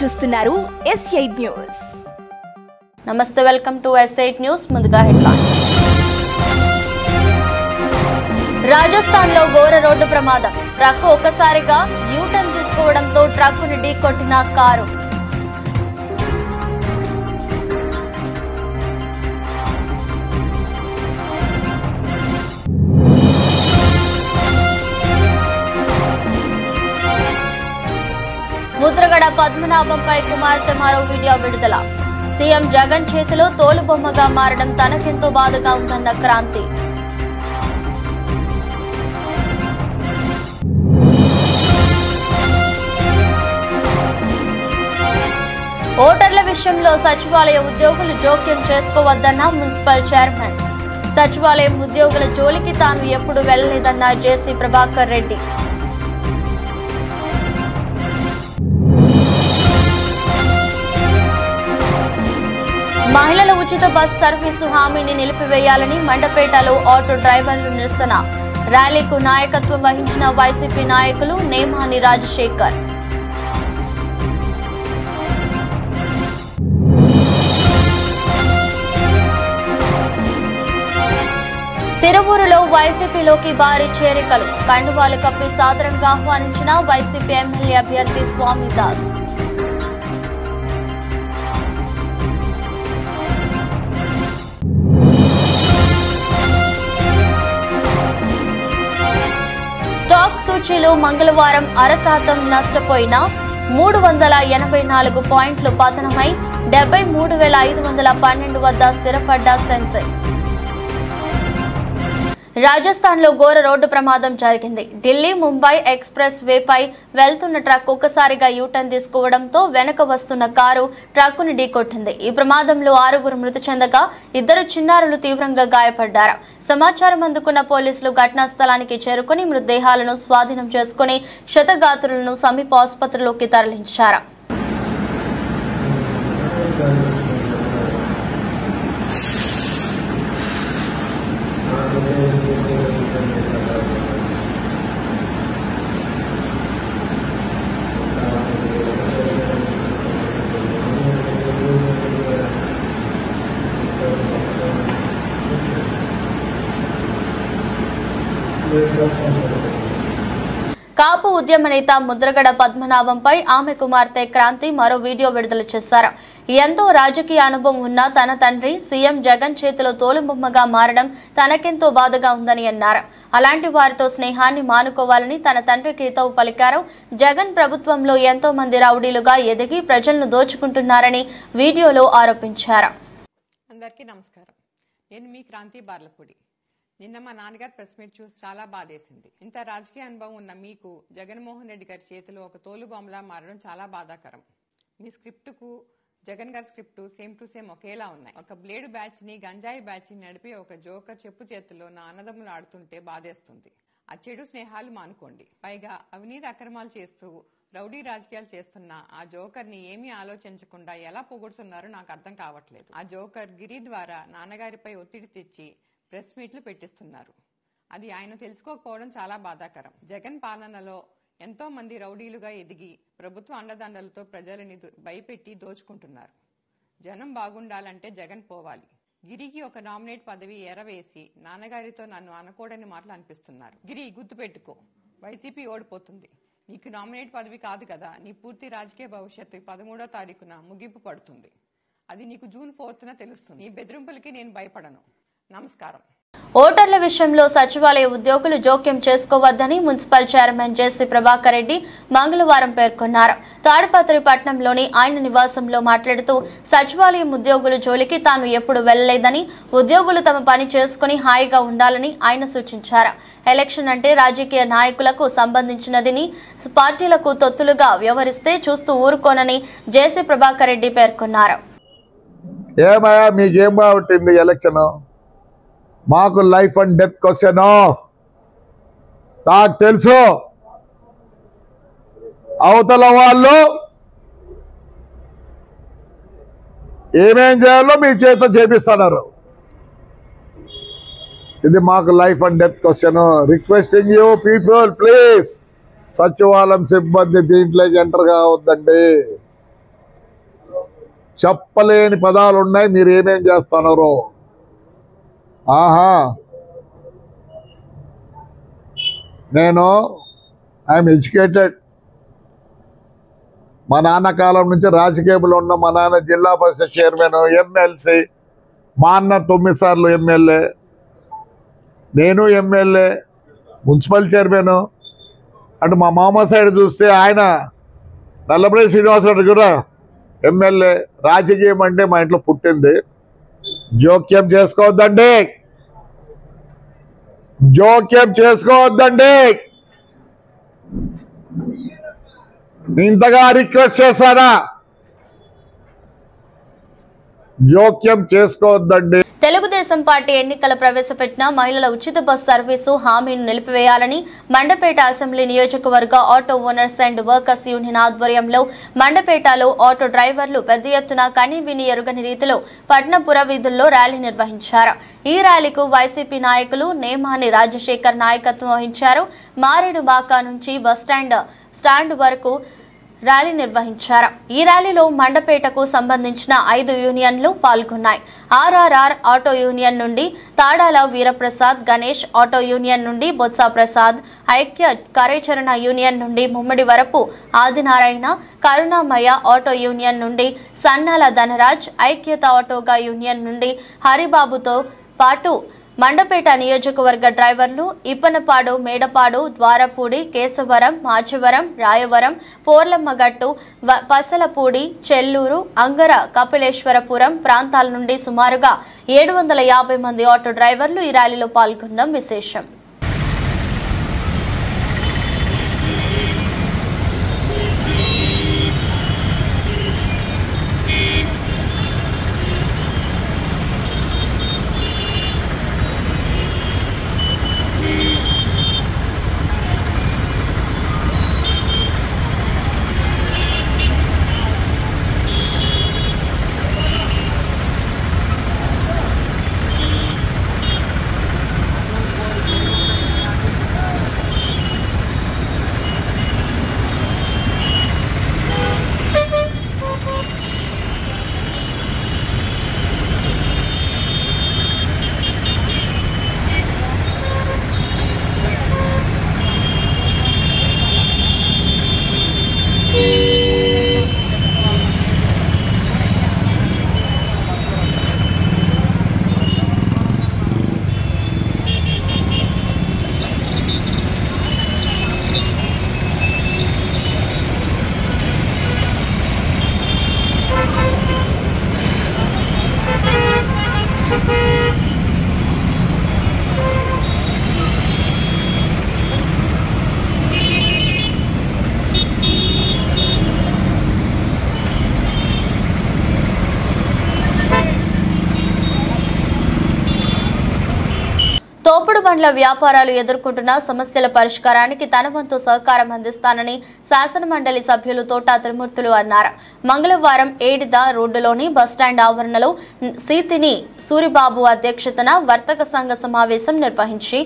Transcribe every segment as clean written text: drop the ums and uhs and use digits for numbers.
చూస్తున్నారు S8 news. నమస్తే, welcome to S8 news. ముందుగా హెడ్లైన్స్. రాజస్థాన్ లో ఘోర రోడ్డు ప్రమాదం. ట్రక్కు ఒక్కసారిగా యూటర్న్ తీసుకోవడంతో ట్రక్కుని ఢీకొట్టిన కారు. ముద్రగడ పద్మనాభంపై కుమార్తె మరో వీడియో విడుదల. సీఎం జగన్ చేతిలో తోలుబొమ్మగా మారడం తనకెంతో బాధగా ఉందన్న క్రాంతి. ఓటర్ల విషయంలో సచివాలయ ఉద్యోగులు జోక్యం చేసుకోవద్దన్న మున్సిపల్ చైర్మన్. సచివాలయం ఉద్యోగుల జోలికి తాను ఎప్పుడు వెళ్లలేదన్న జేసీ ప్రభాకర్ రెడ్డి. మహిళల ఉచిత బస్ సర్వీసు హామీని నిలిపివేయాలని మండపేటలో ఆటో డ్రైవర్లు నిరసన. ర్యాలీకు నాయకత్వం వహించిన వైసీపీ నాయకులు నేమాని రాజశేఖర్. తిరువూరులో వైసీపీలోకి భారీ చేరికలు. కండువాలు కప్పి సాదరంగా ఆహ్వానించిన వైసీపీ ఎమ్మెల్యే అభ్యర్థి స్వామిదాస్. స్టాక్ సూచీలు మంగళవారం 0.5% నష్టపోయిన 384 పాయింట్లు పతనమై 73,512 వద్ద స్థిరపడ్డ సెన్సెక్స్. రాజస్థాన్ లో ఘోర రోడ్డు ప్రమాదం జరిగింది. ఢిల్లీ ముంబై ఎక్స్ప్రెస్ వేపై వెళ్తున్న ట్రక్ ఒక్కసారిగా యూటర్న్ తీసుకోవడంతో వెనక వస్తున్న కారు ట్రక్కుని ఢీకొట్టింది. ఈ ప్రమాదంలో 6 మృతి చెందగా 2 చిన్నారులు తీవ్రంగా గాయపడ్డారు. సమాచారం అందుకున్న పోలీసులు ఘటనా స్థలానికి చేరుకుని మృతదేహాలను స్వాధీనం చేసుకుని క్షతగాత్రులను సమీప ఆసుపత్రిలోకి తరలించారు. కాపు ఉద్యమ నేత ముద్రగడ పద్మనాభంపై ఆమె కుమార్తె క్రాంతి మరో వీడియో విడుదల చేశారు. ఎంతో రాజకీయ అనుభవం ఉన్న తన తండ్రి సీఎం జగన్ చేతిలో తోలుబొమ్మగా మారడం తనకెంతో బాధగా ఉందని అన్నారు. అలాంటి వారితో స్నేహాన్ని మానుకోవాలని తన తండ్రికి హితవు పలికారు. జగన్ ప్రభుత్వంలో ఎంతో మంది రౌడీలుగా ఎదిగి ప్రజలను దోచుకుంటున్నారని వీడియోలో ఆరోపించారు. అందరికీ నమస్కారం. నేను మీ క్రాంతి బార్లపూడి. నిన్న మా నాన్నగారు ప్రెస్ మీట్ చూసి చాలా బాధేసింది. ఇంత రాజకీయ అనుభవం ఉన్న మీకు జగన్మోహన్ రెడ్డి గారి చేతిలో ఒక తోలుబొమ్మలా మారడం చాలా బాధాకరం. మీ స్క్రిప్టుకు జగన్ గారి స్క్రిప్టు సేమ్ టు సేమ్ ఒకేలా ఉన్నాయి. ఒక బ్లేడ్ బ్యాచ్ ని గంజాయి బ్యాచ్ ని నడిపి ఒక జోకర్ చెప్పు చేతుల్లో నా అన్నదమ్ములు ఆడుతుంటే బాధేస్తుంది. ఆ చెడు స్నేహాలు మానుకోండి. పైగా అవినీతి అక్రమాలు చేస్తూ రౌడీ రాజకీయాలు చేస్తున్న ఆ జోకర్ ని ఏమీ ఆలోచించకుండా ఎలా పొగుడుతున్నారో నాకు అర్థం కావట్లేదు. ఆ జోకర్ గిరి ద్వారా నాన్నగారిపై ఒత్తిడి తెచ్చి ప్రెస్ మీట్లు పెట్టిస్తున్నారు. అది ఆయన తెలుసుకోకపోవడం చాలా బాధాకరం. జగన్ పాలనలో ఎంతో మంది రౌడీలుగా ఎదిగి ప్రభుత్వ అండదండలతో ప్రజలని భయపెట్టి దోచుకుంటున్నారు. జనం బాగుండాలంటే జగన్ పోవాలి. గిరికి ఒక నామినేట్ పదవి ఎరవేసి నాన్నగారితో నన్ను అనకూడని మాటలు అనిపిస్తున్నారు. గిరి, గుర్తుపెట్టుకో, వైసీపీ ఓడిపోతుంది. నీకు నామినేట్ పదవి కాదు కదా, నీ పూర్తి రాజకీయ భవిష్యత్తు 13వ తారీఖున ముగింపు పడుతుంది. అది నీకు జూన్ 4న తెలుస్తుంది. నీ బెదిరింపులకి నేను భయపడను. నమస్కారం. ఓటర్ల విషయంలో సచివాలయ ఉద్యోగులు జోక్యం చేసుకోవద్దని మున్సిపల్ చైర్మన్ జేసీ ప్రభాకర్ రెడ్డి మంగళవారం పేర్కొన్నారు. తాడిపత్రి పట్టణంలోని ఆయన నివాసంలో మాట్లాడుతూ సచివాలయం ఉద్యోగుల జోలికి తాను ఎప్పుడు వెళ్లలేదని, ఉద్యోగులు తమ పని చేసుకుని హాయిగా ఉండాలని ఆయన సూచించారు. ఎలక్షన్ అంటే రాజకీయ నాయకులకు సంబంధించినదని, పార్టీలకు తొత్తులుగా వ్యవహరిస్తే చూస్తూ ఊరుకోనని జేసీ ప్రభాకర్ రెడ్డి పేర్కొన్నారు. ఏమయ్యా మీకేం బాగుంటుంది ఎలక్షన్? మాకు లైఫ్ అండ్ డెత్ క్వశ్చన్. నాకు తెలుసు అవతల వాళ్ళు ఏమేం చేయాలో మీ చేత చేపిస్తున్నారు. ఇది మాకు life and death question. Requesting you people, please సచివాలయం సిబ్బంది దీంట్లోకి ఎంటర్ కావద్దండి. చెప్పలేని పదాలు ఉన్నాయి. మీరు ఏమేం చేస్తున్నారో. ఆహా, నేను ఐఎమ్ ఎడ్యుకేటెడ్. మా నాన్న కాలం నుంచి రాజకీయంలో ఉన్న మా నాన్న జిల్లా పరిషత్ చైర్మన్, ఎమ్మెల్సీ. మా అన్న 9 సార్లు ఎమ్మెల్యే, నేను ఎమ్మెల్యే, మున్సిపల్ చైర్మన్. అటు మా మామ సైడ్ చూస్తే ఆయన నల్లపల్లి శ్రీనివాసరెడ్డి కూడా ఎమ్మెల్యే. రాజకీయం అంటే మా ఇంట్లో పుట్టింది. జోక్యం చేసుకోవద్దండి, జోక్యం చేసుకోవద్దండి. ఇంతగా రిక్వెస్ట్ చేస్తారా? జోక్యం చేసుకోవద్దండి. తెలుగుదేశం పార్టీ ఎన్నికల ప్రవేశపెట్టిన మహిళల ఉచిత బస్ సర్వీసు హామీని నిలిపివేయాలని మండపేట అసెంబ్లీ నియోజకవర్గ auto owners and workers union ఆధ్వర్యంలో మండపేటలో ఆటో డ్రైవర్లు పెద్ద ఎత్తున కని విని ఎరుగని రీతిలో పట్నపుర వీధుల్లో ర్యాలీ నిర్వహించారు. ఈ ర్యాలీకు వైసీపీ నాయకులు నేమాని రాజశేఖర్ నాయకత్వం వహించారు. మారేడుబాక నుంచి స్టాండ్ వరకు ర్యాలీ నిర్వహించారు. ఈ ర్యాలీలో మండపేటకు సంబంధించిన 5 యూనియన్లు పాల్గొన్నాయి. ఆర్ఆర్ఆర్ ఆటో యూనియన్ నుండి తాడాల వీరప్రసాద్, గణేష్ ఆటో యూనియన్ నుండి బొత్స ప్రసాద్, ఐక్య కార్యాచరణ యూనియన్ నుండి ముమ్మడి వరపు ఆదినారాయణ, కరుణామయ ఆటో యూనియన్ నుండి సన్నాల ధనరాజ్, ఐక్యత ఆటోగా యూనియన్ నుండి హరిబాబుతో పాటు మండపేట నియోజకవర్గ డ్రైవర్లు ఇప్పనపాడు, మేడపాడు, ద్వారపూడి, కేశవరం, మాచవరం, రాయవరం, పోర్లమ్మగట్టు, పసలపూడి, చెల్లూరు, అంగర, కపిలేశ్వరపురం ప్రాంతాల నుండి సుమారుగా 750 మంది ఆటో డ్రైవర్లు ఈ ర్యాలీలో పాల్గొనడం విశేషం. తోపుడు బండ్ల వ్యాపారాలు ఎదుర్కొంటున్న సమస్యల పరిష్కారానికి తన వంతు సహకారం అందిస్తానని శాసనమండలి సభ్యులు తోట త్రిమూర్తులు అన్నారు. మంగళవారం ఏడిద రోడ్డులోని బస్టాండ్ ఆవరణలో సీతిని సూరిబాబు అధ్యక్షతన వర్తక సంఘ సమావేశం నిర్వహించి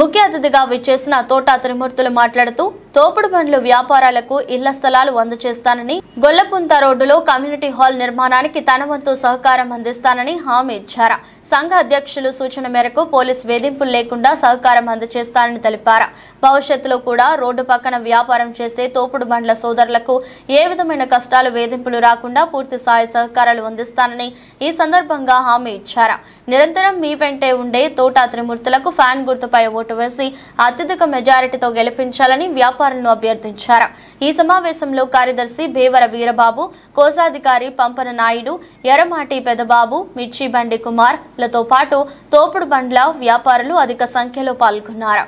ముఖ్య అతిథిగా విచ్చేసిన తోట త్రిమూర్తులు మాట్లాడుతూ తోపుడు బండ్లు వ్యాపారాలకు ఇళ్ల స్థలాలు అందజేస్తానని, గొల్లపుంత రోడ్డులో కమ్యూనిటీ హాల్ నిర్మాణానికి తన వంతు సహకారం అందిస్తానని హామీ ఇచ్చారు. సంఘ అధ్యక్షులు సూచన మేరకు పోలీస్ వేధింపులు లేకుండా సహకారం అందజేస్తానని తెలిపారు. భవిష్యత్తులో కూడా రోడ్డు పక్కన వ్యాపారం చేసే తోపుడు బండ్ల సోదరులకు ఏ విధమైన కష్టాలు వేధింపులు రాకుండా పూర్తి స్థాయి సహకారాలు అందిస్తానని ఈ సందర్భంగా హామీ ఇచ్చారు. నిరంతరం మీ వెంటే ఉండే తోట త్రిమూర్తులకు ఫ్యాన్ గుర్తుపై ఓటు వేసి అత్యధిక మెజారిటీతో గెలిపించాలని వ్యాపారులను అభ్యర్థించారు. ఈ సమావేశంలో కార్యదర్శి భేవర వీరబాబు, కోశాధికారి పంపన నాయుడు, ఎర్రమాటి పెదబాబు, మిర్చి బండి కుమార్ లతో పాటు తోపుడు బండ్ల వ్యాపారులు అధిక సంఖ్యలో పాల్గొన్నారు.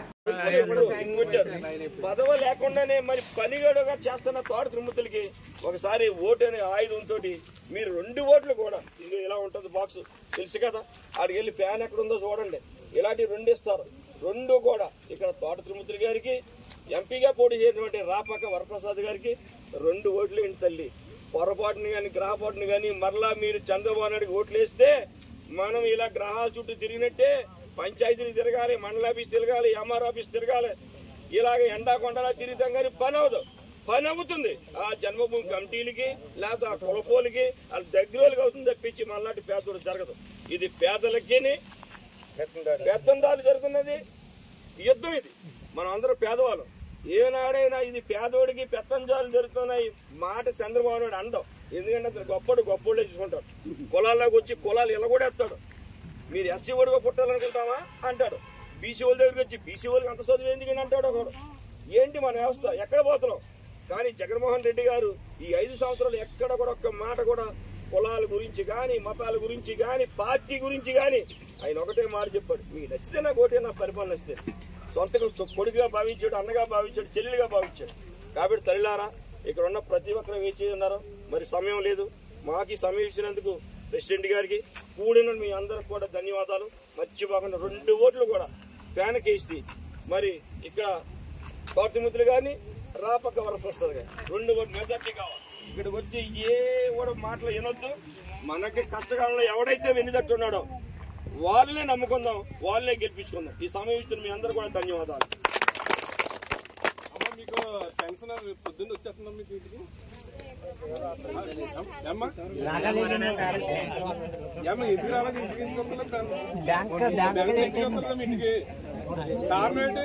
పదవ లేకుండానే మరి పనిగడుగా చేస్తున్న తోట త్రిమూర్తులకి ఒకసారి ఓటు అనే ఆయుధంతో మీరు 2 ఓట్లు కూడా ఇది ఇలా ఉంటుంది బాక్స్ తెలుసు కదా, ఆడికి వెళ్ళి ఫ్యాన్ ఎక్కడ ఉందో చూడండి, ఇలాంటి 2 ఇస్తారు. 2 కూడా ఇక్కడ తోట త్రిమూర్తులు గారికి, ఎంపీగా పోటీ చేసినటువంటి రాపాక వరప్రసాద్ గారికి 2 ఓట్లు ఏంటి తల్లి. పొరపాటుని కానీ గ్రహపాటుని కానీ మరలా మీరు చంద్రబాబు నాయుడికి ఓట్లు వేస్తే మనం ఇలా గ్రహాల చుట్టూ తిరిగినట్టే పంచాయతీలు తిరగాలి, మండల ఆఫీస్ తిరగాలి, ఎంఆర్ ఆఫీస్ తిరగాలి, ఇలాగ ఎండా కొండలా తిరుగుతాం కానీ పని అవదు. పని అవుతుంది. ఆ జన్మభూమి కమిటీలకి లేకపోతే ఆ కులపోలకి వాళ్ళ దగ్గరకి అవుతుంది తప్పించి మనలాంటి పేదోడు జరగదు. ఇది పేదలకి పెత్తందాలు జరుగుతున్నది యుద్ధం. ఇది మనం అందరూ పేదవాళ్ళం. ఏనాడైనా ఇది పేదోడికి పెత్తందాలు జరుగుతున్నాయి మాట చంద్రబాబు నాయుడు అండం. ఎందుకంటే అతను గొప్పోళ్ళే చూసుకుంటాడు. కులాల్లోకి వచ్చి కులాలు ఇలా కూడా ఎత్తాడు. మీరు ఎస్సీ ఓడిగా పుట్టాలనుకుంటామా అంటాడు. బీసీ వాళ్ళ దగ్గరికి వచ్చి బీసీ వాళ్ళకి అంత చదువు ఎందుకని అంటాడు ఒకడు. ఏంటి మన వ్యవస్థ? ఎక్కడ పోతున్నాం? కానీ జగన్మోహన్ రెడ్డి గారు ఈ 5 సంవత్సరాలు ఎక్కడ కూడా ఒక్క మాట కూడా కులాల గురించి కానీ మతాల గురించి కానీ పార్టీ గురించి కానీ ఆయన ఒకటే మాట చెప్పాడు, మీకు నచ్చితే నాకు ఒకటే, నా పరిపాలన నచ్చితే. సొంతగా కొడుకుగా భావించాడు, అన్నగా భావించాడు, చెల్లెలుగా భావించాడు. కాబట్టి తల్లిలారా, ఇక్కడ ఉన్న ప్రతి ఒక్కరు వేచి ఉన్నారు. మరి సమయం లేదు. మాకు సమయం ఇచ్చినందుకు ప్రెసిడెంట్ గారికి కూడిన మీ అందరికి కూడా ధన్యవాదాలు. మర్చిపోకుండా 2 ఓట్లు కూడా ఫ్యాన్కి వేసి మరి ఇక్కడ పార్టీమిత్రులు కానీ రాపక్క వరప్రసాద్ గారు 2 ఓట్లు మెజార్టీ కావాలి. ఇక్కడికి వచ్చి ఏ కూడా మాటలు వినొద్దు. మనకి కష్టకాలంలో ఎవడైతే వెన్నుదట్టున్నాడో వాళ్ళనే నమ్ముకుందాం, వాళ్ళనే గెలిపించుకుందాం. ఈ సమయం ఇచ్చిన మీ అందరూ కూడా ధన్యవాదాలు. మీకు పెన్షన్ పొద్దున్న వచ్చేస్తుందా మీకు ఇంటికి? ఇంటికి రావాలి, ఇంటికి కారణం ఏంటి?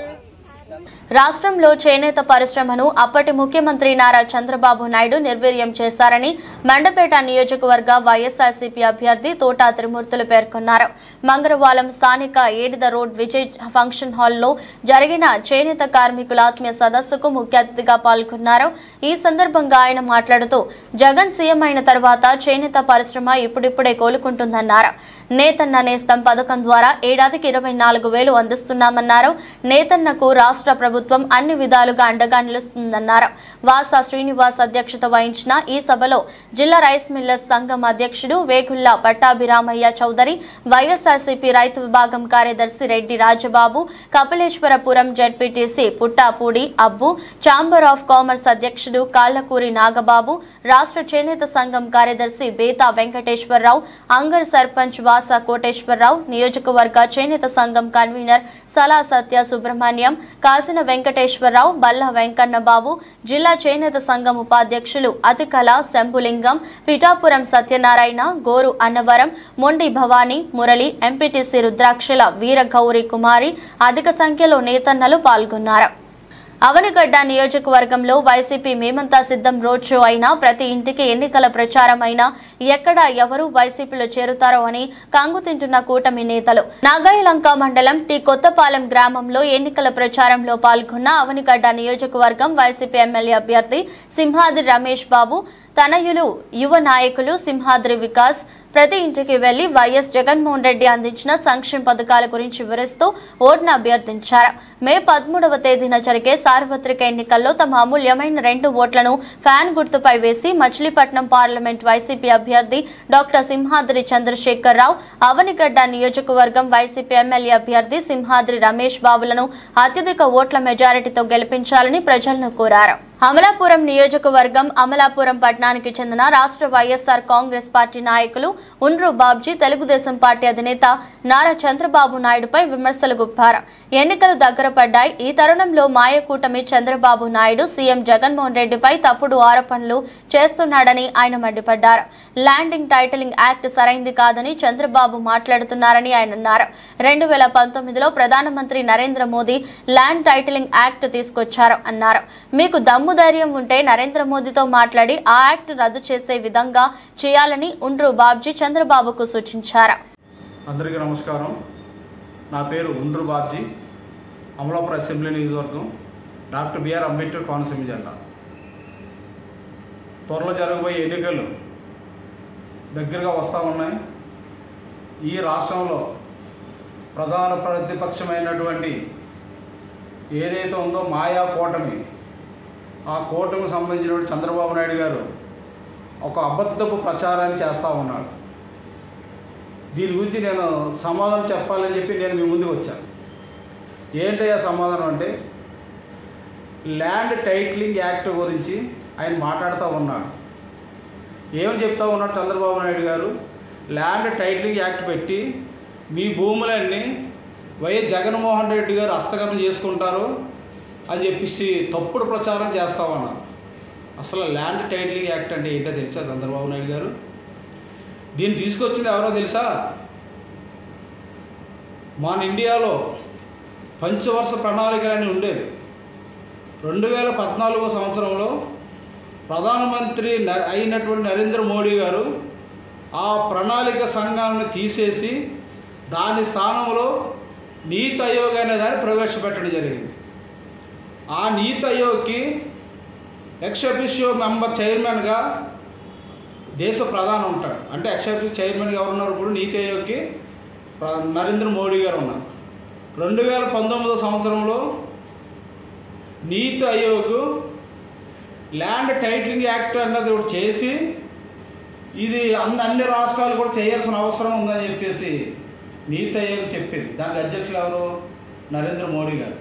రాష్ట్రంలో చేనేత పరిశ్రమను అప్పటి ముఖ్యమంత్రి నారా చంద్రబాబు నాయుడు నిర్వీర్యం చేశారని మండపేట నియోజకవర్గ వైఎస్ఆర్సీపీ అభ్యర్థి తోటా త్రిమూర్తులు పేర్కొన్నారు. మంగళవారం స్థానిక ఏడిద రోడ్ విజయ్ ఫంక్షన్ హాల్లో జరిగిన చేనేత కార్మికుల ఆత్మీయ సదస్సుకు ముఖ్య అతిథిగా పాల్గొన్నారు. ఈ సందర్భంగా ఆయన మాట్లాడుతూ జగన్ సీఎం అయిన తర్వాత చేనేత పరిశ్రమ ఇప్పుడిప్పుడే కోలుకుంటుందన్నారు. నేతన్న నేస్తం పథకం ద్వారా ఏడాదికి 24,000 అందిస్తున్నామన్నారు. నేతన్నకు రాష్ట్ర ప్రభుత్వం అన్ని విధాలుగా అండగా నిలుస్తుందన్నారు. వాసా శ్రీనివాస్ అధ్యక్షత వహించిన ఈ సభలో జిల్లా రైస్ మిల్లర్స్ సంఘం అధ్యక్షుడు వేగుళ్ల పట్టాభిరామయ్య చౌదరి, వైఎస్ఆర్సీపీ రైతు విభాగం కార్యదర్శి Reddy Rajababu, Kapileswarapuram ZPTC Puttapudi Abbu, chamber of commerce అధ్యక్షుడు కాళ్లకూరి నాగబాబు, రాష్ట్ర చేనేత సంఘం కార్యదర్శి బేతా వెంకటేశ్వరరావు, అంగర్ సర్పంచ్ వాసా కోటేశ్వరరావు, నియోజకవర్గ చేనేత సంఘం కన్వీనర్ సలా సత్య సుబ్రహ్మణ్యం, కాసిన వెంకటేశ్వరరావు, బల్లా వెంకన్నబాబు, జిల్లా చేనేత సంఘం ఉపాధ్యక్షులు అతికల శంభులింగం, పిఠాపురం సత్యనారాయణ, గోరు అన్నవరం, మొండి భవానీ, మురళి, ఎంపీటీసీ రుద్రాక్షల వీరగౌరి కుమారి అధిక సంఖ్యలో నేతన్నలు పాల్గొన్నారు. అవనిగడ్డ నియోజకవర్గంలో వైసీపీ మేమంతా సిద్ధం రోడ్ షో అయినా ప్రతి ఇంటికి ఎన్నికల ప్రచారం అయినా ఎక్కడ ఎవరు వైసీపీలో చేరుతారో అని కంగుతింటున్న కూటమి నేతలు. నాగాయలంక మండలం టి కొత్తపాలెం గ్రామంలో ఎన్నికల ప్రచారంలో పాల్గొన్న అవనిగడ్డ నియోజకవర్గం వైసీపీ ఎమ్మెల్యే అభ్యర్థి సింహాద్రి రమేష్ బాబు తనయులు యువ నాయకులు సింహాద్రి వికాస్ ప్రతి ఇంటికి వెళ్లి వైఎస్ జగన్మోహన్ రెడ్డి అందించిన సంక్షేమ పథకాల గురించి వివరిస్తూ ఓటును అభ్యర్థించారు. మే 13వ తేదీన జరిగే సార్వత్రిక ఎన్నికల్లో తమ అమూల్యమైన 2 ఓట్లను ఫ్యాన్ గుర్తుపై వేసి మచిలీపట్నం పార్లమెంట్ వైసీపీ అభ్యర్థి డాక్టర్ సింహాద్రి చంద్రశేఖర్ రావు, అవనిగడ్డ నియోజకవర్గం వైసీపీ ఎమ్మెల్యే అభ్యర్థి సింహాద్రి రమేష్ బాబులను అత్యధిక ఓట్ల మెజారిటీతో గెలిపించాలని ప్రజలను కోరారు. అమలాపురం నియోజకవర్గం అమలాపురం పట్టణానికి చెందిన రాష్ట్ర వైఎస్ఆర్ కాంగ్రెస్ పార్టీ నాయకులు ఉండ్రు బాబ్జీ తెలుగుదేశం పార్టీ అధినేత నారా చంద్రబాబు నాయుడుపై విమర్శలు గుప్పారు. ఎన్నికలు దగ్గర పడ్డాయి. ఈ తరుణంలో మాయకూటమి చంద్రబాబు నాయుడు సీఎం జగన్మోహన్ రెడ్డిపై తప్పుడు ఆరోపణలు చేస్తున్నాడని ఆయన మండిపడ్డారు. ల్యాండింగ్ టైటిలింగ్ యాక్ట్ సరైంది కాదని చంద్రబాబు మాట్లాడుతున్నారని ఆయన అన్నారు. 2019లో ప్రధానమంత్రి Narendra Modi land titling act తీసుకొచ్చారు అన్నారు. మీకు ధైర్యం ఉంటే నరేంద్ర మోదీతో మాట్లాడి ఆ యాక్ట్ రద్దు చేసే విధంగా చేయాలని ఉండ్రు బాబ్జీ చంద్రబాబుకు సూచించారు. అందరికీ నమస్కారం. నా పేరు ఉండ్రు బాబ్జీ, అమలాపురం అసెంబ్లీ నియోజకవర్గం, డాక్టర్ బిఆర్ అంబేద్కర్ కోనసీమ జిల్లా. త్వరలో జరగబోయే ఎన్నికలు దగ్గరగా వస్తూ ఉన్నాయి. ఈ రాష్ట్రంలో ప్రధాన ప్రతిపక్షమైనటువంటి ఏదైతే ఉందో మాయా కూటమి, ఆ కూటమికి సంబంధించిన చంద్రబాబు నాయుడు గారు ఒక అబద్ధపు ప్రచారాన్ని చేస్తూ ఉన్నాడు. దీని గురించి నేను సమాధానం చెప్పాలని చెప్పి నేను మీ ముందుకు వచ్చాను. ఏంటయ్యా సమాధానం అంటే, ల్యాండ్ టైటిలింగ్ యాక్ట్ గురించి ఆయన మాట్లాడుతూ ఉన్నాడు. ఏమని చెప్తా ఉన్నాడు చంద్రబాబు నాయుడు గారు? ల్యాండ్ టైటిలింగ్ యాక్ట్ పెట్టి మీ భూములన్నీ వైఎస్ జగన్మోహన్ రెడ్డి గారు హస్తగతం చేసుకుంటారు అని చెప్పేసి తప్పుడు ప్రచారం చేస్తా ఉన్నారు. అసలు ల్యాండ్ టైటిలింగ్ యాక్ట్ అంటే ఏంటో తెలుసా చంద్రబాబు నాయుడు గారు? దీన్ని తీసుకొచ్చింది ఎవరో తెలుసా? మన ఇండియాలో పంచవర్ష ప్రణాళికలని ఉండేవి. 2014 సంవత్సరంలో ప్రధానమంత్రి అయినటువంటి నరేంద్ర మోడీ గారు ఆ ప్రణాళిక సంఘాలను తీసేసి దాని స్థానంలో నీతి ఆయోగ్ అనే దాన్ని ప్రవేశపెట్టడం జరిగింది. ఆ నీతి ఆయోగ్కి ఎక్స్ అఫిషియో మెంబర్ చైర్మన్గా దేశ ప్రధాని ఉంటాడు. అంటే ఎక్స్ అఫిషియో చైర్మన్గా ఎవరున్నారు? ఇప్పుడు నీతి ఆయోగ్కి నరేంద్ర మోడీ గారు ఉన్నారు. 2019 సంవత్సరంలో నీతి ఆయోగ్ ల్యాండ్ టైటిలింగ్ యాక్ట్ అన్నది ఒకటి చేసి ఇది అన్ని రాష్ట్రాలు కూడా చేయాల్సిన అవసరం ఉందని చెప్పేసి నీతి ఆయోగ్ చెప్పింది. దానికి అధ్యక్షులు ఎవరు? నరేంద్ర మోడీ గారు.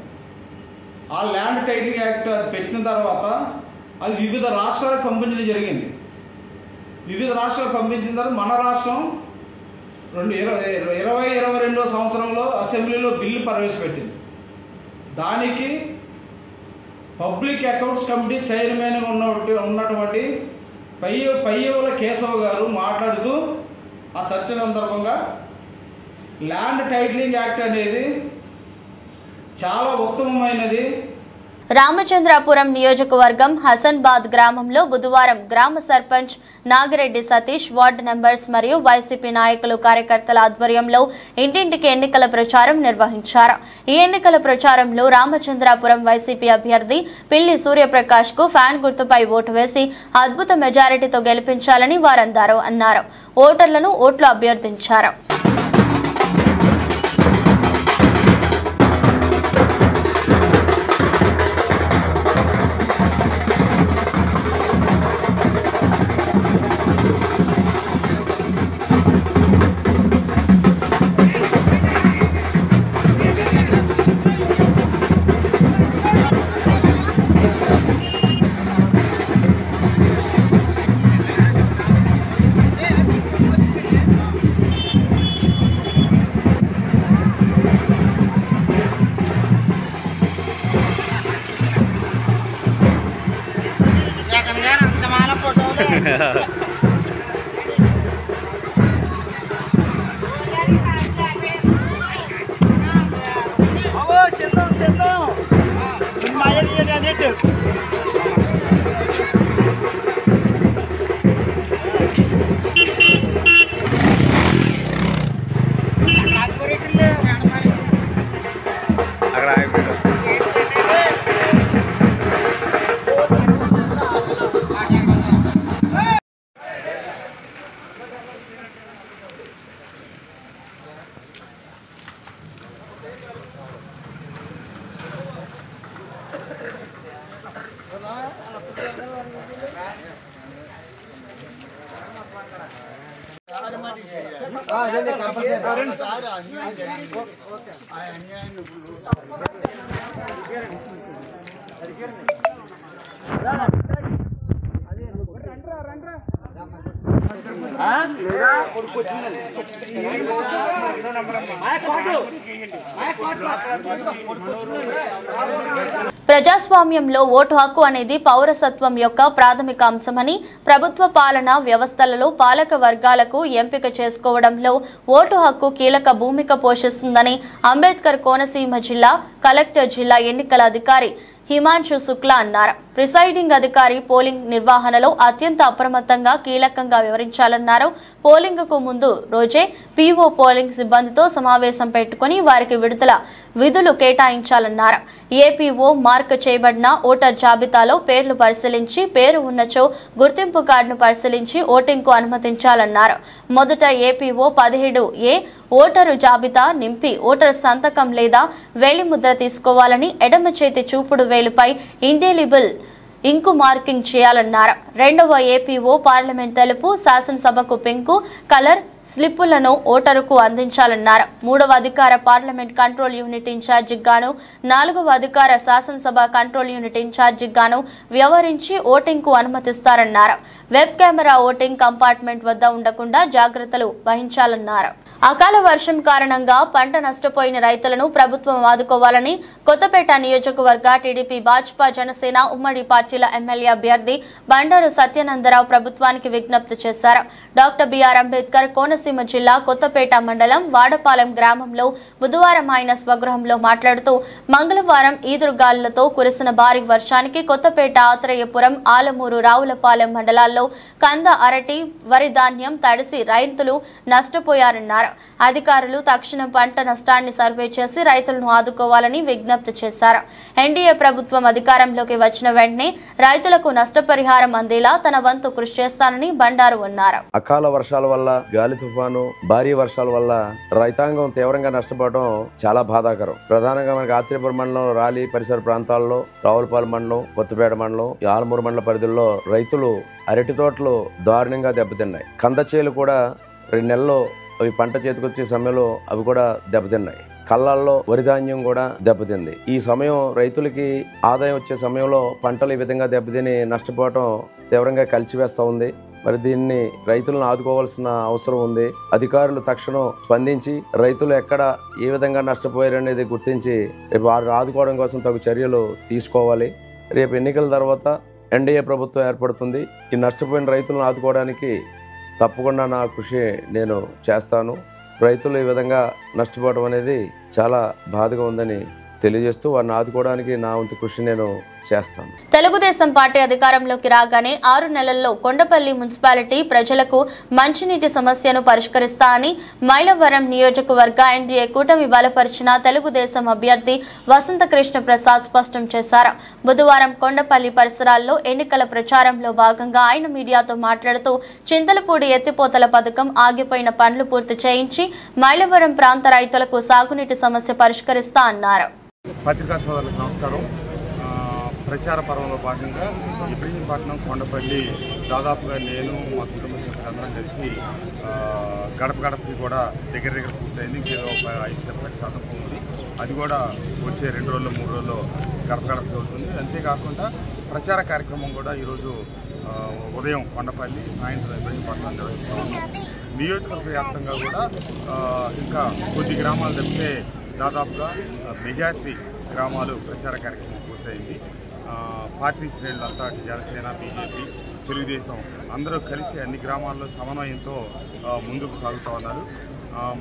ఆ ల్యాండ్ టైటిలింగ్ యాక్ట్ అది పెట్టిన తర్వాత అది వివిధ రాష్ట్రాలకు పంపించడం జరిగింది. వివిధ రాష్ట్రాలకు పంపించిన తర్వాత మన రాష్ట్రం 2022 సంవత్సరంలో అసెంబ్లీలో బిల్లు ప్రవేశపెట్టింది. దానికి పబ్లిక్ అకౌంట్స్ కమిటీ చైర్మన్గా ఉన్నటువంటి పయ్యవుల కేశవ్ గారు మాట్లాడుతూ ఆ చర్చ సందర్భంగా ల్యాండ్ టైటిలింగ్ యాక్ట్ అనేది చాలా ఉత్తమమైనది. రామచంద్రాపురం నియోజకవర్గం హసన్బాద్ గ్రామంలో బుధవారం గ్రామ సర్పంచ్ నాగిరెడ్డి సతీష్, వార్డు మెంబర్స్ మరియు వైసీపీ నాయకులు కార్యకర్తల ఆధ్వర్యంలో ఇంటింటికి ఎన్నికల ప్రచారం నిర్వహించారు. ఈ ఎన్నికల ప్రచారంలో రామచంద్రాపురం వైసీపీ అభ్యర్థి పిల్లి సూర్యప్రకాష్ కు ఫ్యాన్ గుర్తుపై ఓటు వేసి అద్భుత మెజారిటీతో గెలిపించాలని వారందరూ అన్నారు. ఓటర్లను ఓట్లు అభ్యర్థించారు. ప్రజాస్వామ్యంలో ఓటు హక్కు అనేది పౌరసత్వం యొక్క ప్రాథమిక అంశమని, ప్రభుత్వ పాలనా వ్యవస్థలలో పాలక వర్గాలకు ఎంపిక చేసుకోవడంలో ఓటు హక్కు కీలక భూమిక పోషిస్తుందని అంబేద్కర్ కోనసీమ జిల్లా కలెక్టర్, జిల్లా ఎన్నికల అధికారి హిమాంశు శుక్లా అన్నారు. ప్రిసైడింగ్ అధికారి పోలింగ్ నిర్వహణలో అత్యంత అప్రమత్తంగా కీలకంగా వివరించాలన్నారు. పోలింగ్ కు ముందు రోజే పీఓ పోలింగ్ సిబ్బందితో సమావేశం పెట్టుకుని వారికి విధులు కేటాయించాలన్నారు. ఏపీఓ మార్క్ చేయబడిన ఓటర్ జాబితాలో పేర్లు పరిశీలించి పేరు ఉన్నచో గుర్తింపు కార్డును పరిశీలించి ఓటింగ్ కు అనుమతించాలన్నారు. మొదట ఏపీఓ 17A ఓటరు జాబితా నింపి ఓటర్ సంతకం లేదా వేలిముద్ర తీసుకోవాలని, ఎడమ చేతి చూపుడు వేలుపై ఇండెలిబుల్ ఇంకు మార్కింగ్ చేయాలన్నారు. రెండవ ఏపీఓ పార్లమెంట్ తెలుపు, శాసనసభకు పింకు కలర్ స్లిప్పులను ఓటరుకు అందించాలన్నారు. 3వ అధికార పార్లమెంట్ కంట్రోల్ యూనిట్ ఇన్ఛార్జికి గాను 4వ అధికార శాసనసభ కంట్రోల్ యూనిట్ ఇన్ఛార్జికి గాను వ్యవహరించి ఓటింగ్ కు అనుమతిస్తారన్నారు. వెబ్ కెమెరా ఓటింగ్ కంపార్ట్మెంట్ వద్ద ఉండకుండా జాగ్రత్తలు వహించాలన్నారు. అకాల వర్షం కారణంగా పంట నష్టపోయిన రైతులను ప్రభుత్వం ఆదుకోవాలని కొత్తపేట నియోజకవర్గ టీడీపీ భాజపా జనసేన ఉమ్మడి పార్టీల ఎమ్మెల్యే అభ్యర్థి బండారు సత్యానందరావు ప్రభుత్వానికి విజ్ఞప్తి చేశారు. డాక్టర్ బిఆర్ అంబేద్కర్ కోనసీమ జిల్లా కొత్తపేట మండలం వాడపాలెం గ్రామంలో బుధవారం ఆయన స్వగృహంలో మాట్లాడుతూ మంగళవారం ఈదురుగాలులతో కురిసిన భారీ వర్షానికి కొత్తపేట ఆత్రేయపురం ఆలమూరు రావులపాలెం మండలాల్లో కంద అరటి వరి ధాన్యం తడిసి రైతులు నష్టపోయారన్నారు. అధికారులు తక్షణం పంట నష్టాన్ని సర్వే చేసి రైతులను ఆదుకోవాలని విజ్ఞప్తి చేశారు. ఎన్డీఏ ప్రభుత్వం అధికారంలోకి వచ్చిన వెంటనే రైతులకు నష్టపరిహారం అందేలా తన వంతు కృషి చేస్తానని బండారు అన్నారు. అకాల వర్షాల వల్ల గాలి తుఫాను భారీ వర్షాల వల్ల రైతాంగం తీవ్రంగా నష్టపోవడం చాలా బాధాకరం. ప్రధానంగా మనకి ఆత్రేయపురం మండలం రాలి పరిసర ప్రాంతాల్లో రావులపాలెం మండలం కొత్తపేట మండలం ఆలమూరు మండల పరిధిలో రైతులు అరటి తోటలు దారుణంగా దెబ్బతిన్నాయి. కంద చేలు కూడా 2 నెలల్లో అవి పంట చేతికొచ్చే సమయంలో అవి కూడా దెబ్బతిన్నాయి. కళ్ళల్లో వరిధాన్యం కూడా దెబ్బతింది. ఈ సమయం రైతులకి ఆదాయం వచ్చే సమయంలో పంటలు ఈ విధంగా దెబ్బతిని నష్టపోవటం తీవ్రంగా కలిచివేస్తూ ఉంది. మరి దీన్ని రైతులను ఆదుకోవాల్సిన అవసరం ఉంది. అధికారులు తక్షణం స్పందించి రైతులు ఎక్కడ ఏ విధంగా నష్టపోయారనేది గుర్తించి రేపు వారిని ఆదుకోవడం కోసం తగు చర్యలు తీసుకోవాలి. రేపు ఎన్నికల తర్వాత ఎన్డీఏ ప్రభుత్వం ఏర్పడుతుంది. ఈ నష్టపోయిన రైతులను ఆదుకోవడానికి తప్పకుండా నా కృషి నేను చేస్తాను. రైతులు ఈ విధంగా నష్టపోవడం అనేది చాలా బాధగా ఉందని తెలియజేస్తూ వారిని ఆదుకోవడానికి నా వంతు కృషి నేను చేస్తాను. తెలుగుదేశం పార్టీ అధికారంలోకి రాగానే 6 నెలల్లో కొండపల్లి మున్సిపాలిటీ ప్రజలకు మంచినీటి సమస్యను పరిష్కరిస్తానని మైలవరం నియోజకవర్గ ఎన్డీఏ కూటమి బలపరిచిన తెలుగుదేశం అభ్యర్థి వసంతకృష్ణ ప్రసాద్ స్పష్టం చేశారు. బుధవారం కొండపల్లి పరిసరాల్లో ఎన్నికల ప్రచారంలో భాగంగా ఆయన మీడియాతో మాట్లాడుతూ చింతలపూడి ఎత్తిపోతల పథకం ఆగిపోయిన పనులు పూర్తి చేయించి మైలవరం ప్రాంత రైతులకు సాగునీటి సమస్య పరిష్కరిస్తా అన్నారు. పత్రికా సోదరులకు నమస్కారం. ప్రచార పర్వంలో భాగంగా ఇబ్రహీంపట్నం కొండపల్లి దాదాపుగా నేను మా కుటుంబ సభ్యులందరం కలిసి గడప గడపకి కూడా దగ్గర పూర్తయింది. ఇంకేదో 5% ఉంది. అది కూడా వచ్చే 2 రోజులు 3 రోజుల్లో గడప గడపకి అవుతుంది. అంతేకాకుండా ప్రచార కార్యక్రమం కూడా ఈరోజు ఉదయం కొండపల్లి సాయంత్రం ఇబ్రహీంపట్నం నిర్వహిస్తున్నాము. నియోజకవర్గ వ్యాప్తంగా కూడా ఇంకా కొద్ది గ్రామాలు తప్పితే దాదాపుగా మెజార్టీ గ్రామాలు ప్రచార కార్యక్రమం పూర్తయింది. పార్టీ శ్రేణులంతా జనసేన బీజేపీ తెలుగుదేశం అందరూ కలిసి అన్ని గ్రామాల్లో సమన్వయంతో ముందుకు సాగుతూ ఉన్నారు.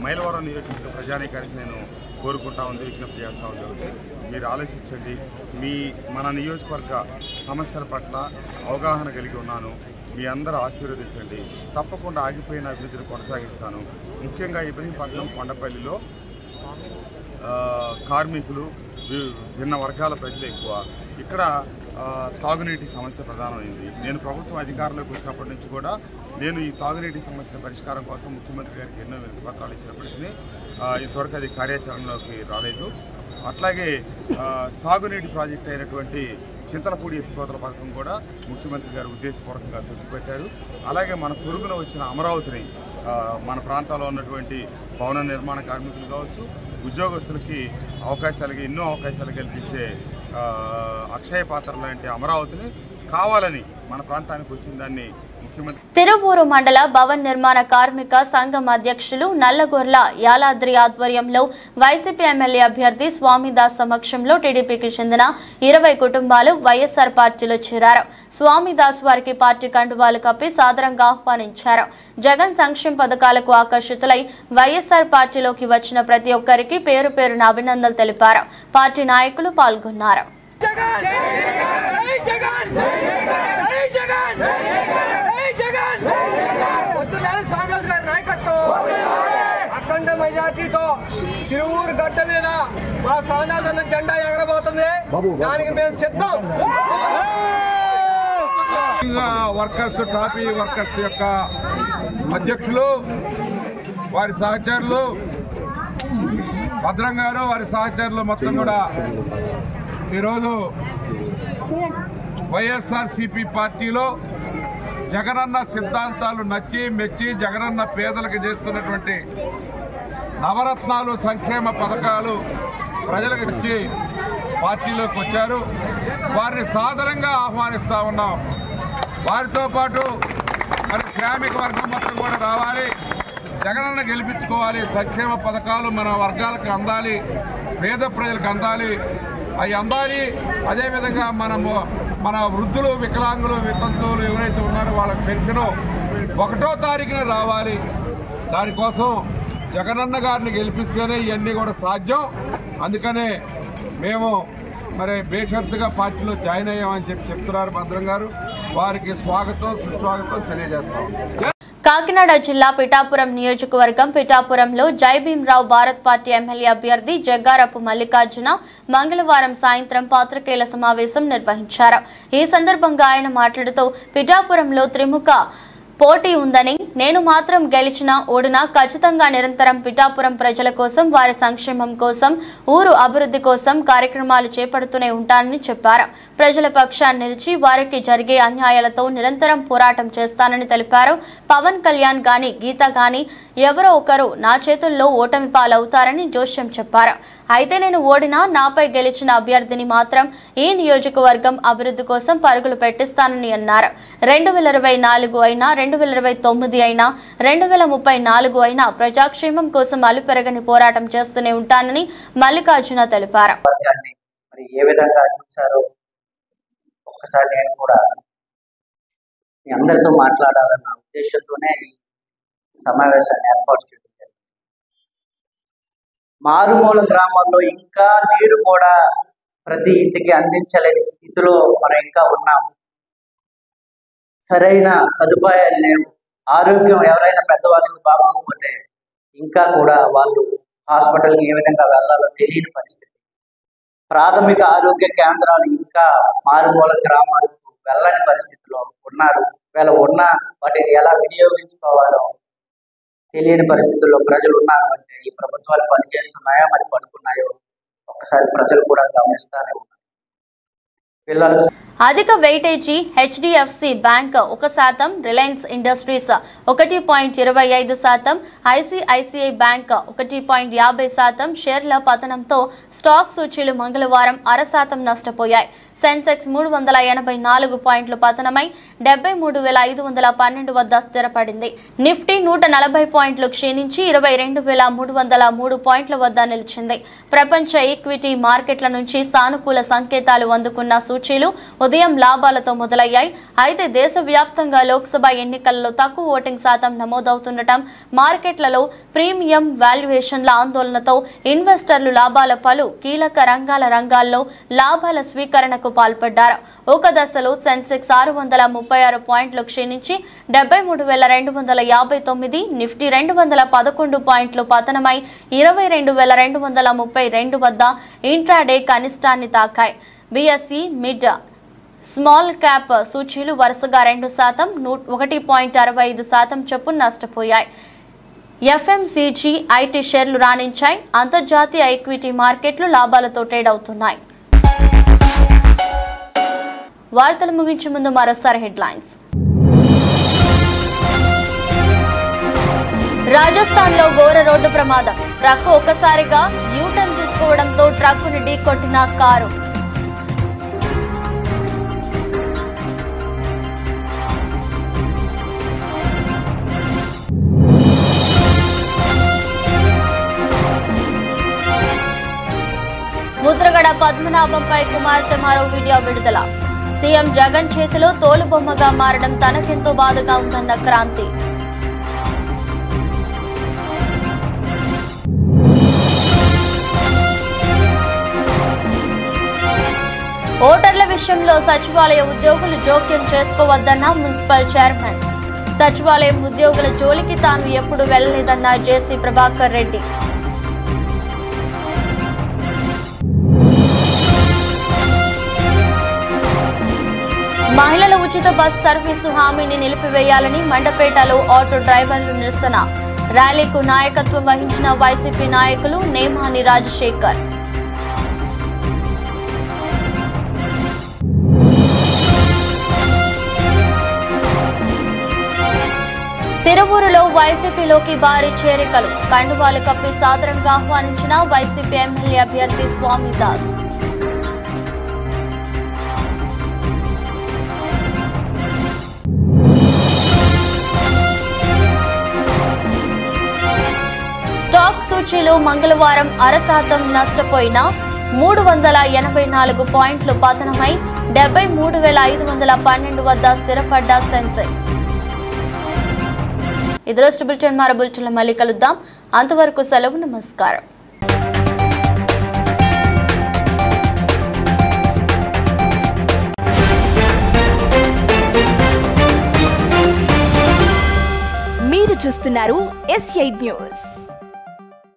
మైలవరం నియోజకవర్గ ప్రజానీకానికి నేను కోరుకుంటా ఉంది, విజ్ఞప్తి చేస్తూ ఉంది. మీరు ఆలోచించండి. మన నియోజకవర్గ సమస్యల పట్ల అవగాహన కలిగి ఉన్నాను. మీ అందరూ ఆశీర్వదించండి. తప్పకుండా ఆగిపోయిన అభివృద్ధిని కొనసాగిస్తాను. ముఖ్యంగా ఇబ్రహీంపట్నం కొండపల్లిలో కార్మికులు భిన్న వర్గాల ప్రజలు ఎక్కువ. ఇక్కడ తాగునీటి సమస్య ప్రధానమైంది. నేను ప్రభుత్వం అధికారంలోకి వచ్చినప్పటి నుంచి కూడా నేను ఈ తాగునీటి సమస్య పరిష్కారం కోసం ముఖ్యమంత్రి గారికి ఎన్నో వినతి పత్రాలు ఇచ్చినప్పటికీ ఇంతవరకు అది కార్యాచరణలోకి రాలేదు. అట్లాగే సాగునీటి ప్రాజెక్ట్ అయినటువంటి చింతలపూడి ఎత్తిపోతల పథకం కూడా ముఖ్యమంత్రి గారు ఉద్దేశపూర్వకంగా తొక్కిపెట్టారు. అలాగే మన పొరుగున వచ్చిన అమరావతిని మన ప్రాంతాల్లో ఉన్నటువంటి భవన నిర్మాణ కార్మికులు కావచ్చు, ఉద్యోగస్తులకి ఎన్నో అవకాశాలు కల్పించే అక్షయ పాత్ర లాంటి అమరావతిని కావాలని మన ప్రాంతానికి వచ్చిన దాన్ని తిరువూరు మండల భవన్ నిర్మాణ కార్మిక సంఘం అధ్యక్షులు నల్లగొర్ల యాలాద్రి ఆధ్వర్యంలో వైసీపీ ఎమ్మెల్యే అభ్యర్థి స్వామిదాస్ సమక్షంలో టీడీపీకి చెందిన 20 కుటుంబాలు వైఎస్ఆర్ పార్టీలో చేరారు. స్వామిదాస్ వారికి పార్టీ కండువాలు కప్పి సాదరంగా ఆహ్వానించారు. జగన్ సంక్షేమ పథకాలకు ఆకర్షితులై వైఎస్ఆర్ పార్టీలోకి వచ్చిన ప్రతి ఒక్కరికి పేరు పేరున అభినందనలు తెలిపారు. పార్టీ నాయకులు పాల్గొన్నారు. అఖండ మెజార్టీతో తిరువూరు గడ్డ మీద మా సాధారణ జెండా ఎగరబోతుంది. దానికి మేము సిద్ధం. వర్కర్స్ కాపీ వర్కర్స్ యొక్క అధ్యక్షులు వారి సహచరులు భద్రం గారు వారి సహచరులు మొత్తం కూడా ఈరోజు వైఎస్ఆర్సీపీ పార్టీలో జగనన్న సిద్ధాంతాలు నచ్చి మెచ్చి జగనన్న పేదలకు చేస్తున్నటువంటి నవరత్నాలు సంక్షేమ పథకాలు ప్రజలకు ఇచ్చి పార్టీలోకి వచ్చారు. వారిని సాదరంగా ఆహ్వానిస్తా ఉన్నాం. వారితో పాటు మరి శ్రామిక వర్గం మొత్తం కూడా రావాలి, జగనన్న గెలిపించుకోవాలి. సంక్షేమ పథకాలు మన వర్గాలకు అందాలి, పేద ప్రజలకు అందాలి, అవి అందాలి. అదేవిధంగా మన వృద్ధులు, వికలాంగులు, వితంతువులు ఎవరైతే ఉన్నారో వాళ్ళకి పెన్షన్ 1వ తారీఖున రావాలి. దానికోసం జగనన్న గారిని గెలిపిస్తేనే ఇవన్నీ కూడా సాధ్యం. అందుకనే మేము మరి బేషరతుగా పార్టీలో జాయిన్ అయ్యామని చెప్తున్నారు భద్రం గారు. వారికి స్వాగతం సుస్వాగతం తెలియజేస్తాం. కాకినాడ జిల్లా పిఠాపురం నియోజకవర్గం పిఠాపురంలో జై భీమ్రావు భారత్ పార్టీ ఎమ్మెల్యే అభ్యర్థి జగ్గారపు మల్లికార్జున మంగళవారం సాయంత్రం పాత్రికేయుల సమావేశం నిర్వహించారు. ఈ సందర్భంగా ఆయన మాట్లాడుతూ పిఠాపురంలో త్రిముఖ పోటీ ఉందని, నేను మాత్రం గెలిచినా ఓడినా ఖచ్చితంగా నిరంతరం పిఠాపురం ప్రజల కోసం, వారి సంక్షేమం కోసం, ఊరు అభివృద్ధి కోసం కార్యక్రమాలు చేపడుతూనే ఉంటానని చెప్పారు. ప్రజల పక్షాన్ని నిలిచి వారికి జరిగే అన్యాయాలతో నిరంతరం పోరాటం చేస్తానని తెలిపారు. పవన్ కళ్యాణ్ గాని గీత గాని ఎవరో ఒకరు నా చేతుల్లో ఓటమి పాలవుతారని జోష్యం చెప్పారు. అయితే నేను ఓడినా నాపై గెలిచిన అభ్యర్థిని మాత్రం ఈ నియోజకవర్గం అభివృద్ధి కోసం పరుగులు పెట్టిస్తానని అన్నారు. 2024 అయినా 2029 అయినా 2034 అయినా ప్రజాక్షేమం కోసం అలుపెరగని పోరాటం చేస్తూనే ఉంటానని మల్లికార్జున తెలిపారు. ఏ విధంగా చూశారో ఒక్కసారి నేను కూడా మీ అందరితో మాట్లాడాలన్న ఉద్దేశంతోనే సమావేశాన్ని ఏర్పాటు చేయడం జరిగింది. మారుమూల గ్రామాల్లో ఇంకా నీరు కూడా ప్రతి ఇంటికి అందించలేని స్థితిలో మనం ఇంకా ఉన్నాం. సరైన సదుపాయాలు లేవు. ఆరోగ్యం ఎవరైనా పెద్దవాళ్ళకి బాగోకపోతే ఇంకా కూడా వాళ్ళు హాస్పిటల్కి ఏ విధంగా వెళ్ళాలో తెలియని పరిస్థితి. ప్రాథమిక ఆరోగ్య కేంద్రాలు ఇంకా మారుమూల గ్రామాలకు వెళ్ళని పరిస్థితిలో ఉన్నారు. వీళ్ళ ఉన్న వాటిని ఎలా వినియోగించుకోవాలో తెలియని పరిస్థితుల్లో ప్రజలు ఉన్నారు. అంటే ఈ ప్రభుత్వాలు పనిచేస్తున్నాయో మరి పడుకున్నాయో ఒక్కసారి ప్రజలు కూడా గమనిస్తానే ఉన్నారు. పిల్లలు అధిక weightage HDFC bank 1%, Reliance industries 1.25%, ICICI bank 1.50% షేర్ల పతనంతో స్టాక్ సూచీలు మంగళవారం 0.5% నష్టపోయాయి. సెన్సెక్స్ 384 పాయింట్లు పతనమై 73,512 వద్ద స్థిరపడింది. నిఫ్టీ 140 పాయింట్లు క్షీణించి 22,303 పాయింట్ల వద్ద నిలిచింది. ప్రపంచ ఈక్విటీ మార్కెట్ల నుంచి సానుకూల సంకేతాలు అందుకున్న సూచీలు ఉదయం లాభాలతో మొదలయ్యాయి. అయితే దేశవ్యాప్తంగా లోక్సభ ఎన్నికలలో తక్కువ ఓటింగ్ శాతం నమోదవుతుండటం, మార్కెట్లలో ప్రీమియం వాల్యుయేషన్ల ఆందోళనతో ఇన్వెస్టర్లు లాభాల పలు కీలక రంగాల్లో లాభాల స్వీకరణకు పాల్పడ్డారు. ఒక దశలో సెన్సెక్స్ 636 పాయింట్లు క్షీణించి 73,259, నిఫ్టీ 211 పాయింట్లు పతనమై 22,232 వద్ద ఇంట్రాడే కనిష్టాన్ని తాకాయి. బీఎస్ఈ మిడ్ స్మాల్ క్యాప్ సూచీలు వరుసగా 2%, 1.65% చొప్పున నష్టపోయాయి. ఎఫ్ఎంసీజీ, ఐటీ షేర్లు రాణించాయి. అంతర్జాతీయ ఈక్విటీ మార్కెట్లు లాభాలతో ట్రేడ్ అవుతున్నాయి. వార్తలు ముగించే ముందు మరోసారి హెడ్లైన్స్. రాజస్థాన్లో ఘోర రోడ్డు ప్రమాదం. ట్రక్కు ఒక్కసారిగా యూటర్న్ తీసుకోవడంతో ట్రక్కుని ఢీకొట్టిన కారు. ముద్రగడ పద్మనాభంపై కుమార్తె మరో వీడియో విడుదల. సీఎం జగన్ చేతిలో తోలుబొమ్మగా మారడం తనకెంతో బాధగా ఉందన్న క్రాంతి. ఓటర్ల విషయంలో సచివాలయ ఉద్యోగులు జోక్యం చేసుకోవద్దన్న మున్సిపల్ చైర్మన్. సచివాలయం ఉద్యోగుల జోలికి తాను ఎప్పుడు వెళ్లలేదన్న జేసీ ప్రభాకర్ రెడ్డి. మహిళల ఉచిత బస్ సర్వీసు హామీని నిలిపివేయాలని మండపేటలో ఆటో డ్రైవర్లు నిరసన. ర్యాలీకు నాయకత్వం వహించిన వైసీపీ నాయకులు నేమాని రాజశేఖర్. తిరువూరులో వైసీపీలోకి భారీ చేరికలు. కండువాలు కప్పి సాదరంగా ఆహ్వానించిన వైసీపీ ఎమ్మెల్యే అభ్యర్థి స్వామిదాస్. స్టాక్ సూచీలు మంగళవారం 0.5% నష్టపోయిన 384 పాయింట్లు పతనమై 73,512 వద్ద స్థిరపడ్డ సెన్సెక్స్. ఇది రోజు బులెటిన్. మరో బులెటిన్లో మళ్ళీ కలుద్దాం. అంతవరకు సెలవు. నమస్కారం. మీరు చూస్తున్నారు S8 న్యూస్.